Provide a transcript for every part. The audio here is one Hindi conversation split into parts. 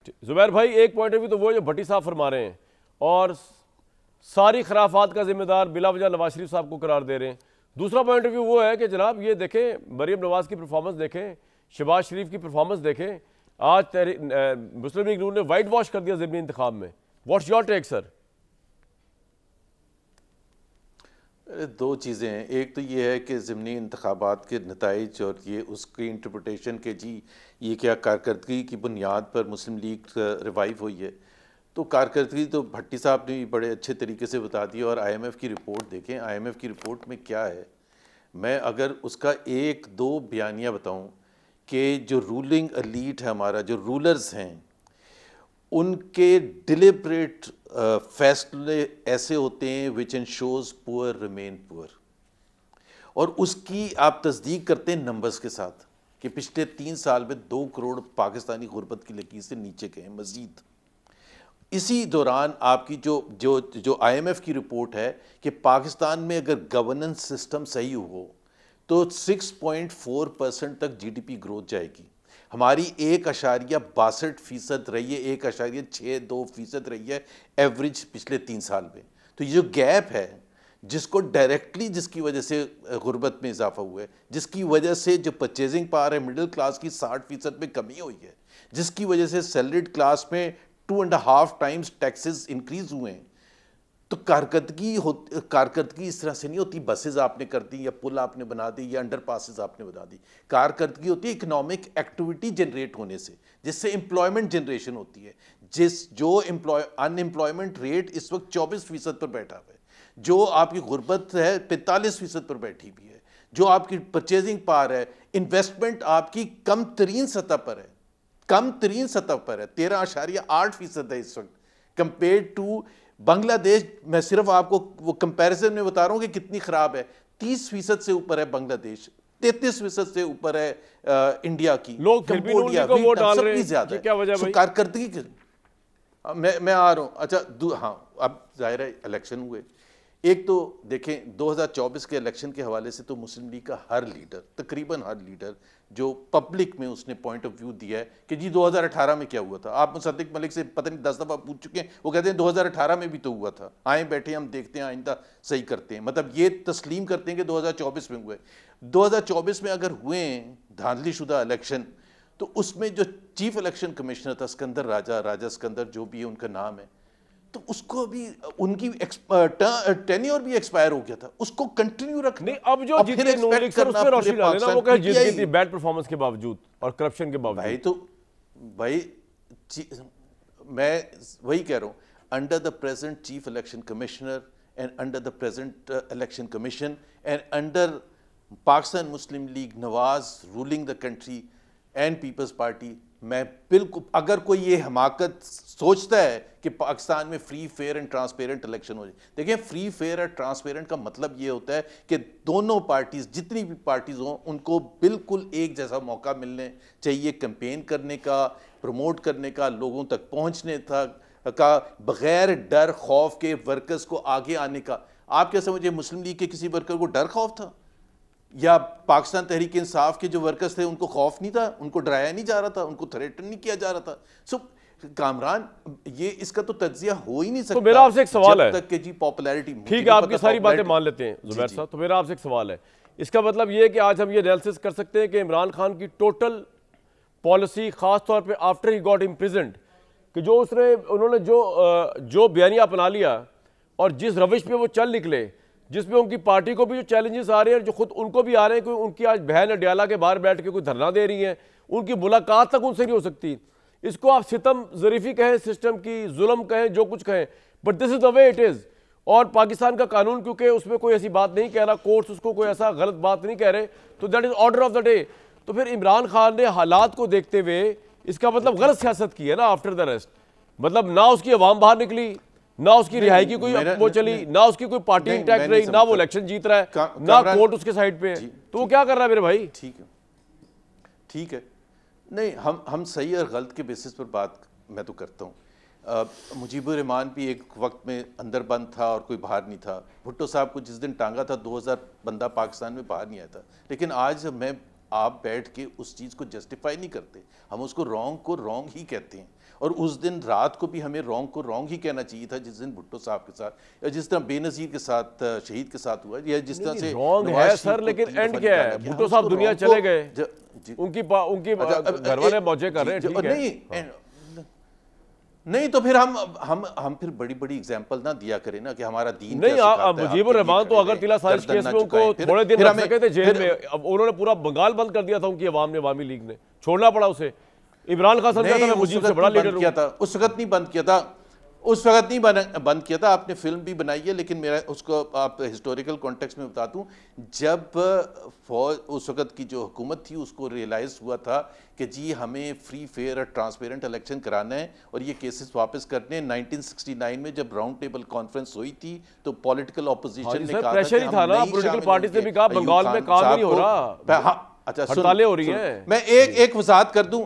जुबैर भाई, एक पॉइंट ऑफ व्यू तो वो जो भट्टी साहब फरमा रहे हैं और सारी खराफात का जिम्मेदार बिला वजह नवाज शरीफ साहब को करार दे रहे हैं। दूसरा पॉइंट ऑफ व्यू वो है कि जनाब ये देखें, मरीम नवाज की परफॉर्मेंस देखें, शहबाज शरीफ की परफॉर्मेंस देखें। आज मुस्लिम लीग नून ने वाइट वॉश कर दिया ज़िमनी इंतखाब में। What's your take sir? दो चीज़ें हैं। एक तो ये है कि ज़िमनी इंतखाबात के नताइज और ये उसकी इंटरप्रटेशन के जी ये क्या कारकर्दगी की बुनियाद पर मुस्लिम लीग रिवाइव हुई है, तो कारकर्दगी तो भट्टी साहब ने बड़े अच्छे तरीके से बता दी। और IMF की रिपोर्ट देखें, IMF की रिपोर्ट में क्या है। मैं अगर उसका एक दो बयानिया बताऊं कि जो रूलिंग एलीट है, हमारा जो रूलर्स हैं, उनके डिलिबरेट फैसले ऐसे होते हैं विच इंश्योर्स पुअर रिमेन पुअर, और उसकी आप तस्दीक करते हैं नंबर्स के साथ कि पिछले 3 साल में 2 करोड़ पाकिस्तानी गुर्बत की लकीर से नीचे गए मज़ीद। इसी दौरान आपकी जो जो जो IMF की रिपोर्ट है कि पाकिस्तान में अगर गवर्नेंस सिस्टम सही हो तो 6.4% तक GDP ग्रोथ जाएगी। हमारी 1.62% रही है, 1.62% रही है एवरेज पिछले 3 साल में। तो ये जो गैप है जिसको डायरेक्टली, जिसकी वजह से गुर्बत में इजाफा हुआ है, जिसकी वजह से जो परचेजिंग पावर है मिडिल क्लास की 60% में कमी हुई है, जिसकी वजह से सैलरीड क्लास में 2.5 टाइम्स टैक्सेस इंक्रीज हुए हैं, तो कारकर्दगी इस तरह से नहीं होती बसेस आपने कर दी या पुल आपने बना दी या अंडर पासिस आपने बना दी। कारकर्दगी होती है इकोनॉमिक एक्टिविटी जनरेट होने से, जिससे एम्प्लॉयमेंट जनरेशन होती है। जो अनएम्प्लॉयमेंट रेट इस वक्त 24% पर बैठा हुआ है, जो आपकी गुर्बत है 45% पर बैठी हुई है, जो आपकी परचेजिंग पावर है, इन्वेस्टमेंट आपकी कम तरीन सतह पर है, 13.8% है इस वक्त कंपेयर टू बांग्लादेश। मैं सिर्फ आपको वो कंपैरिजन में बता रहा हूं कि कितनी खराब है। 30% से ऊपर है बांग्लादेश, 33% से ऊपर है इंडिया की, लोग फिर भी नून लीग को वोट डाल रहे हैं, ये क्या वजह भाई? कारकर्दगी की मैं आ रहा हूं। अच्छा, हाँ, अब जाहिर है इलेक्शन हुए। एक तो देखें 2024 के इलेक्शन के हवाले से तो मुस्लिम लीग का हर लीडर, तकरीबन हर लीडर जो पब्लिक में उसने पॉइंट ऑफ व्यू दिया है कि जी 2018 में क्या हुआ था। आप मुसद्दिक मलिक से पता नहीं 10 दफ़ा पूछ चुके हैं, वो कहते हैं 2018 में भी तो हुआ था, आए बैठे हम देखते हैं आइंदा सही करते हैं। मतलब ये तस्लीम करते हैं कि 2024 में हुए। 2024 में अगर हुए धांधली शुदा इलेक्शन, तो उसमें जो चीफ इलेक्शन कमिश्नर था सिकंदर राजा सिकंदर जो भी है उनका नाम है, तो उसको अभी उनकी टेन्योर भी एक्सपायर हो गया था, उसको कंटिन्यू रखने। अब जो जीत गई नून लीग सर, उस पे रोशनी डालें ना, वो कहे जीत गई थी बैड परफॉर्मेंस के बावजूद और करप्शन के बावजूद। भाई मैं वही कह रहा हूं, under the present chief election commissioner and under the present election commission and under Pakistan Muslim League Nawaz ruling the country and Peoples Party, मैं बिल्कुल, अगर कोई ये हमाकत सोचता है कि पाकिस्तान में free fair and transparent election हो जाए, देखिए फ्री फेयर और ट्रांसपेरेंट का मतलब ये होता है कि दोनों पार्टीज, जितनी भी पार्टीज हों, उनको बिल्कुल एक जैसा मौका मिलने चाहिए कैंपेन करने का, प्रमोट करने का, लोगों तक पहुंचने तक का, बगैर डर खौफ के वर्कर्स को आगे आने का। आप क्या समझे मुस्लिम लीग के किसी वर्कर को डर खौफ था, या पाकिस्तान तहरीक इंसाफ के जो वर्कर्स थे उनको खौफ नहीं था, उनको डराया नहीं जा रहा था, उनको थ्रेटन नहीं किया जा रहा था? सो कामरान, ये इसका तो तज्जिया हो ही नहीं सकता। तो मेरा आपसे एक सवाल है, तक के जी पॉपुलैरिटी, ठीक है आपकी सारी बातें मान लेते हैं जुबैर साहब, तो मेरा आपसे एक सवाल है, इसका मतलब ये है कि आज हम ये एनालिसिस कर सकते हैं कि इमरान खान की टोटल पॉलिसी, खास तौर पे आफ्टर ही गॉट इम्प्रिजन्ड, कि जो उन्होंने जो बयानिया अपना लिया और जिस रविश पे वो चल निकले, जिसमें उनकी पार्टी को भी जो चैलेंजेस आ रहे हैं, जो खुद उनको भी आ रहे हैं, कि उनकी आज बहन अडियाला के बाहर बैठ के कोई धरना दे रही है, उनकी मुलाकात तक उनसे नहीं हो सकती। इसको आप सितम ज़रीफ़ी कहें, सिस्टम की जुल्म कहें, जो कुछ कहें, but this is the way it is. और पाकिस्तान का कानून, क्योंकि उसमें कोई ऐसी बात नहीं कह रहा, कोर्ट्स उसको कोई ऐसा गलत बात नहीं कह रहे, तो that is order of the day. तो फिर इमरान खान ने हालात को देखते हुए इसका मतलब गलत सियासत की है ना आफ्टर द रेस्ट। मतलब ना उसकी अवाम बाहर निकली, ना उसकी रिहाई की कोई वो चली, ना उसकी कोई पार्टी इंटैक्ट रही, ना वो इलेक्शन जीत रहा है, ना कोर्ट उसके साइड पे है, तो वो क्या कर रहा है मेरे भाई? ठीक है, नहीं, हम सही और गलत के बेसिस पर बात मैं तो करता हूँ। मुजीबुर रहमान भी एक वक्त में अंदर बंद था और कोई बाहर नहीं था। भुट्टो साहब को जिस दिन टांगा था 2000 बंदा पाकिस्तान में बाहर नहीं आया था। लेकिन आज आप बैठ के उस चीज़ को जस्टिफाई नहीं करते, हम उसको रॉन्ग को रॉन्ग ही कहते हैं। और उस दिन रात को भी हमें रॉन्ग को रॉन्ग ही कहना चाहिए था, जिस दिन भुट्टो साहब के साथ या जिस तरह बेनज़ीर के साथ शहीद के साथ हुआ, या जिस तरह से रॉन्ग है सर, लेकिन एंड क्या है, भुट्टो साहब दुनिया चले गए, उनकी घर वाले मौजे कर रहे हैं, ठीक है। नहीं तो फिर हम फिर बड़ी बड़ी एग्जांपल ना दिया करें ना कि हमारा दीन नहीं। मुजीबुर रहमान तो अगर तिला साजिश केस में उनको थोड़े दिन रख सके थे जेल में, अब उन्होंने पूरा बंगाल बंद कर दिया था उनकी अवाम ने, अवामी लीग ने छोड़ना पड़ा उसे। इमरान खान समझा था मैं मुजीब से बड़ा लीडर किया था, उस वक्त नहीं बंद किया था, उस वक्त नहीं बंद किया था। आपने फिल्म भी बनाई है, लेकिन मेरा उसको आप हिस्टोरिकल कॉन्टेक्स्ट में बता दूं, जब फौज उस वक्त की जो हुकूमत थी उसको रियलाइज़ हुआ था कि जी हमें फ्री फेयर और ट्रांसपेरेंट इलेक्शन कराना है और ये केसेस वापस करने हैं। 1969 में जब राउंड टेबल कॉन्फ्रेंस हुई थी तो पॉलिटिकल ऑपोजिशन ने कहा प्रेशर ही था ना, पॉलिटिकल पार्टी से भी कहा बंगाल में काम नहीं हो रहा, अच्छा हड़तालें हो रही हैं। मैं एक वजाहत कर दूं,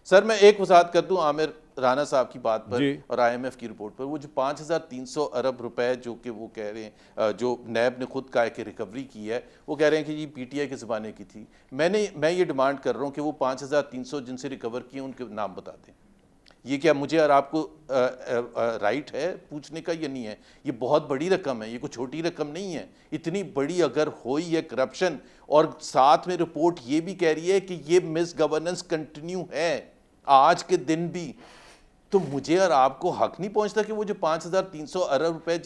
सर मैं एक वजाहत कर दूं आमिर राना साहब की बात पर और IMF की रिपोर्ट पर। वो जो 5300 अरब रुपए जो कि वो कह रहे हैं, जो नैब ने खुद कहा कि रिकवरी की है, वो कह रहे हैं कि जी PTI के ज़माने की थी। मैं ये डिमांड कर रहा हूँ कि वो 5300 जिनसे रिकवर किए उनके नाम बता दें। ये क्या मुझे और आपको राइट है पूछने का? ये नहीं है, ये बहुत बड़ी रकम है, ये कोई छोटी रकम नहीं है। इतनी बड़ी अगर हुई है करप्शन, और साथ में रिपोर्ट ये भी कह रही है कि ये मिस गवर्नेंस कंटिन्यू है आज के दिन भी, तो मुझे और आपको हक नहीं पहुंचता कि वो जो 5300 अरब रुपए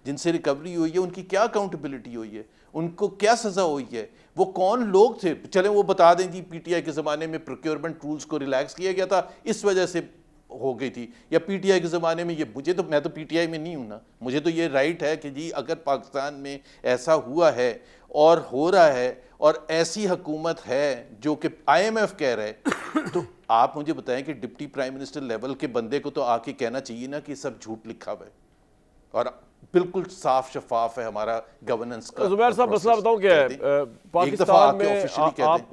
जिनसे रिकवरी हुई है उनकी क्या अकाउंटेबिलिटी हुई है, उनको क्या सजा हुई है, वो कौन लोग थे? चले वो बता दें कि PTI के ज़माने में प्रोक्योरमेंट रूल्स को रिलैक्स किया गया था, इस वजह से हो गई थी, या PTI के ज़माने में ये मैं तो PTI में नहीं हूं ना, मुझे तो ये राइट है कि जी अगर पाकिस्तान में ऐसा हुआ है और हो रहा है और ऐसी हुकूमत है जो कि IMF कह रहा है, तो आप मुझे बताएं कि डिप्टी प्राइम मिनिस्टर लेवल के बंदे को तो आके कहना चाहिए ना कि सब झूठ लिखा हुआ है और बिल्कुल साफ शफाफ है हमारा गवर्नेंस का। जुबैर साहब मसला बताऊं क्या है, पाकिस्तान में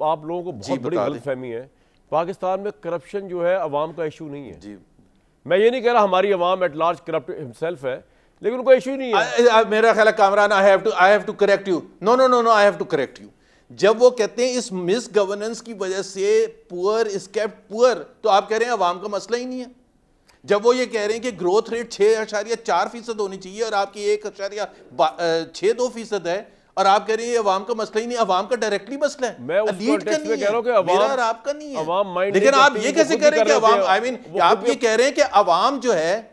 आप लोगों को बहुत बड़ी गलतफहमी है, पाकिस्तान में करप्शन जो है अवाम का इशू नहीं है जी। मैं ये नहीं कह रहा हमारी अवाम एट लार्ज करप्ट हिमसेल्फ है, लेकिन उनको इशू नहीं है। मेरा ख्याल है Kamran, I have to correct you, no I have to correct you. जब वो कहते हैं इस मिस गवर्नेंस की वजह से पुअर इज केप्ट पुअर, तो आप कह रहे हैं अवाम का मसला ही नहीं है। जब वो ये कह रहे हैं कि ग्रोथ रेट 6.4% होनी चाहिए और आपकी 1.62% है, और आप कह रहे हैं अवाम का मसला ही नहीं, अवाम का डायरेक्टली मसला है। मैं उस कॉन्टेक्स्ट में कह रहा हूं कि अवाम और आपका नहीं है, लेकिन आप ये कैसे कह रहे हैं कि अवाम, आई मीन आप ये कह रहे हैं कि अवाम जो है,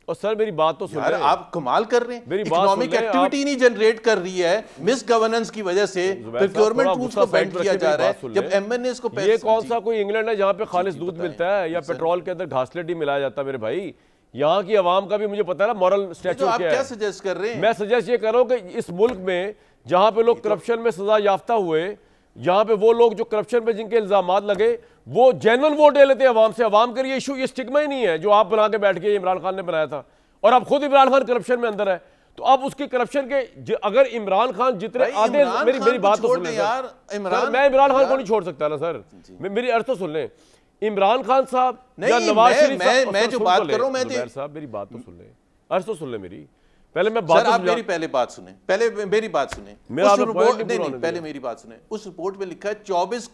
और सर मेरी बात तो सुन रहे हैं, आप कमाल कर रहे हैं, इकोनॉमिक एक्टिविटी नहीं जनरेट कर रही है मिस गवर्नेंस की वजह से, प्रोक्योरमेंट रूल्स को बैंड किया जा रहा है, जब MNA इसको पैसे। ये कौन सा कोई इंग्लैंड है जहां पे खालिस दूध मिलता है या पेट्रोल के अंदर घासलेट ही मिलाया जाता है? मेरे भाई यहाँ की आवाम का भी मुझे पता है ना मॉरल स्टैच्यू क्या है। क्या सजेस्ट कर रहे हैं? मैं सजेस्ट ये कर रहा हूँ कि इस मुल्क में जहां पे लोग करप्शन में सजा याफ्ता हुए, यहाँ पे वो लोग जो करप्शन में जिनके इल्जामात लगे वो जेन्युइन वोट ले लेते हैं अवाम से। अवाम के लिए इशू ये स्टिग्मा ही नहीं है जो आप बना के बैठ के इमरान खान ने बनाया था, और अब खुद इमरान खान करप्शन में अंदर है, तो अब उसकी करप्शन के अगर इमरान खान जितने आधे, मेरी बात तो सुन लें यार, मैं इमरान खान को नहीं छोड़ सकता ना सर, मेरी अर्थ तो सुन लें। इमरान खान साहब या नवाज शरीफ साहब, मैं जो बात कर रहा हूं, मैं साहब मेरी बात तो सुन लें, अर्थ तो सुन लें मेरी। पहले मैं बात, आप मेरी पहले बात सुने, पहले मेरी बात सुने, पहले मेरी बात सुने। उस रिपोर्ट में लिखा है 24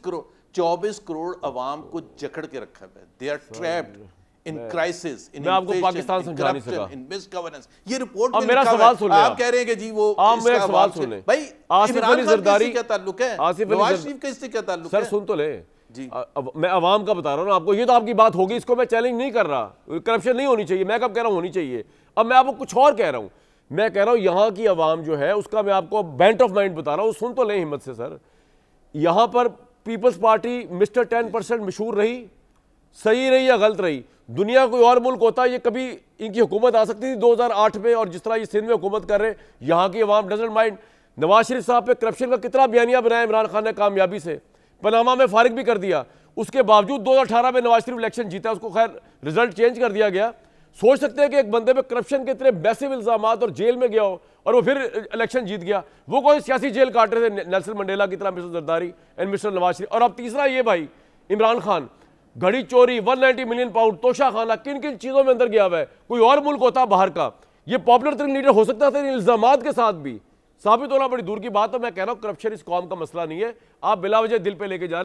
करोड़ अवाम को जकड़ के रखा है, they are trapped in crisis, in आपको पाकिस्तान समझा नहीं सका, इन मिस गवर्नेंस। ये रिपोर्ट में मेरा सवाल सुन ले, आप कह रहे हैं कि जी वो मेरा सवाल सुन ले भाई, आसिफ अली जरदारी क्या ताल्लुक है, नवाज शरीफ का इससे क्या ताल्लुक है? सर सुन तो ले जी, मैं अवाम का बता रहा हूं ना आपको, ये तो आपकी बात होगी, इसको मैं चैलेंज नहीं कर रहा, करप्शन नहीं होनी चाहिए, मैं कब कह रहा हूं होनी चाहिए। अब मैं आपको कुछ और कह रहा हूं, मैं कह रहा हूं यहां की अवाम जो है उसका मैं आपको बेंट ऑफ माइंड बता रहा हूं, सुन तो लें हिम्मत से सर। यहां पर पीपल्स पार्टी मिस्टर 10% मशहूर रही, सही रही या गलत रही? दुनिया कोई और मुल्क होता ये कभी इनकी हुकूमत आ सकती थी 2008 में, और जिस तरह ये सिंध में हुकूमत कर रहे, यहाँ की अवाम डजंट माइंड। नवाज शरीफ साहब पे करप्शन का कितना बयानिया बनाया इमरान खान ने कामयाबी से, पनामा में फारिग भी कर दिया, उसके बावजूद 2018 में नवाज शरीफ इलेक्शन जीता, उसको खैर रिजल्ट चेंज कर दिया गया। सोच सकते हैं कि एक बंदे पे करप्शन के इतने मैसिव इल्जामात और जेल में गया हो और वो फिर इलेक्शन जीत गया, वो कोई सियासी जेल काट रहे थे नेल्सन मंडेला की तरह, mister Zardari and mister Nawaz Sharif. और अब तीसरा ये भाई इमरान खान, घड़ी चोरी, 190 मिलियन पाउंड, तोशा खाना, किन किन चीजों में अंदर गया हुआ है। कोई और मुल्क होता बाहर का, ये पॉपुलर तरीन लीडर हो सकता था इन इल्जामात के साथ भी, साबित होना बड़ी दूर की बात है। मैं कह रहा हूं करप्शन इस कौम का मसला नहीं है, आप बिला वजह दिल पे लेके जा